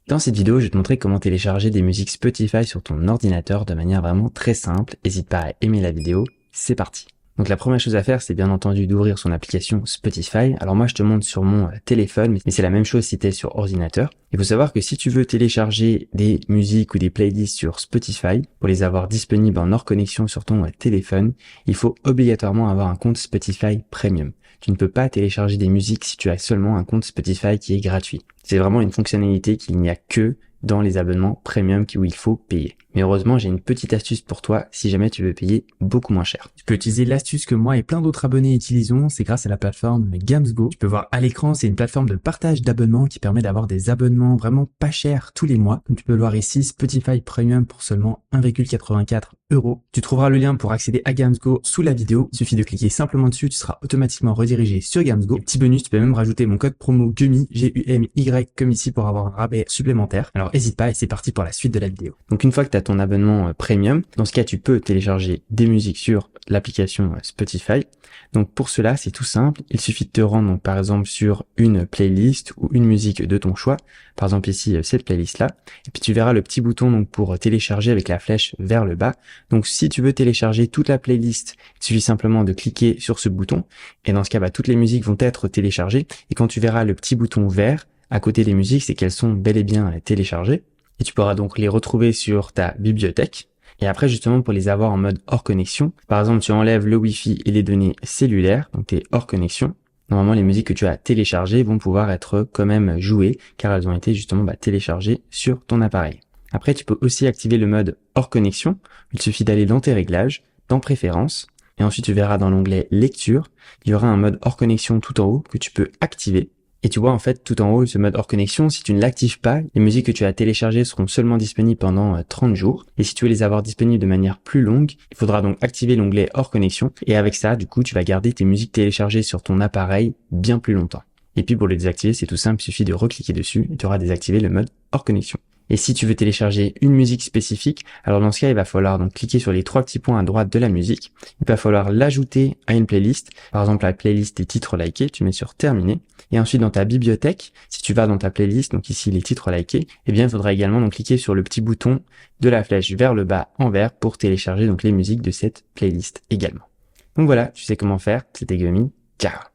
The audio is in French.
Dans cette vidéo, je vais te montrer comment télécharger des musiques Spotify sur ton ordinateur de manière vraiment très simple. N'hésite pas à aimer la vidéo, c'est parti. Donc la première chose à faire, c'est bien entendu d'ouvrir son application Spotify. Alors moi, je te montre sur mon téléphone, mais c'est la même chose si tu es sur ordinateur. Il faut savoir que si tu veux télécharger des musiques ou des playlists sur Spotify, pour les avoir disponibles en hors connexion sur ton téléphone, il faut obligatoirement avoir un compte Spotify Premium. Tu ne peux pas télécharger des musiques si tu as seulement un compte Spotify qui est gratuit. C'est vraiment une fonctionnalité qu'il n'y a que dans les abonnements premium où il faut payer. Mais heureusement, j'ai une petite astuce pour toi si jamais tu veux payer beaucoup moins cher. Tu peux utiliser l'astuce que moi et plein d'autres abonnés utilisons, c'est grâce à la plateforme Gamsgo. Tu peux voir à l'écran, c'est une plateforme de partage d'abonnements qui permet d'avoir des abonnements vraiment pas chers tous les mois. Comme tu peux le voir ici, Spotify Premium pour seulement 1,84 €. Tu trouveras le lien pour accéder à Gamsgo sous la vidéo. Il suffit de cliquer simplement dessus, tu seras automatiquement redirigé sur Gamsgo. Et petit bonus, tu peux même rajouter mon code promo GUMY, G-U-M-Y, comme ici pour avoir un rabais supplémentaire. Alors n'hésite pas et c'est parti pour la suite de la vidéo. Donc une fois que tu as ton abonnement premium, dans ce cas tu peux télécharger des musiques sur l'application Spotify. Donc pour cela c'est tout simple, il suffit de te rendre donc par exemple sur une playlist ou une musique de ton choix, par exemple ici cette playlist là, et puis tu verras le petit bouton donc pour télécharger avec la flèche vers le bas. Donc si tu veux télécharger toute la playlist, il suffit simplement de cliquer sur ce bouton et dans ce cas toutes les musiques vont être téléchargées et quand tu verras le petit bouton vert à côté des musiques, c'est qu'elles sont bel et bien téléchargées. Et tu pourras donc les retrouver sur ta bibliothèque. Et après, justement, pour les avoir en mode hors connexion, par exemple, tu enlèves le Wi-Fi et les données cellulaires, donc tu es hors connexion. Normalement, les musiques que tu as téléchargées vont pouvoir être quand même jouées, car elles ont été justement téléchargées sur ton appareil. Après, tu peux aussi activer le mode hors connexion. Il suffit d'aller dans tes réglages, dans Préférences, et ensuite tu verras dans l'onglet Lecture, il y aura un mode hors connexion tout en haut que tu peux activer. Et tu vois en fait tout en haut ce mode hors connexion, si tu ne l'actives pas, les musiques que tu as téléchargées seront seulement disponibles pendant 30 jours. Et si tu veux les avoir disponibles de manière plus longue, il faudra donc activer l'onglet hors connexion. Et avec ça, du coup, tu vas garder tes musiques téléchargées sur ton appareil bien plus longtemps. Et puis pour les désactiver, c'est tout simple, il suffit de recliquer dessus et tu auras désactivé le mode hors connexion. Et si tu veux télécharger une musique spécifique, alors dans ce cas, il va falloir donc cliquer sur les trois petits points à droite de la musique. Il va falloir l'ajouter à une playlist. Par exemple, la playlist des titres likés, tu mets sur terminer. Et ensuite, dans ta bibliothèque, si tu vas dans ta playlist, donc ici les titres likés, eh bien, il faudra également donc cliquer sur le petit bouton de la flèche vers le bas en vert pour télécharger donc les musiques de cette playlist également. Donc voilà, tu sais comment faire. C'était Gummy. Ciao.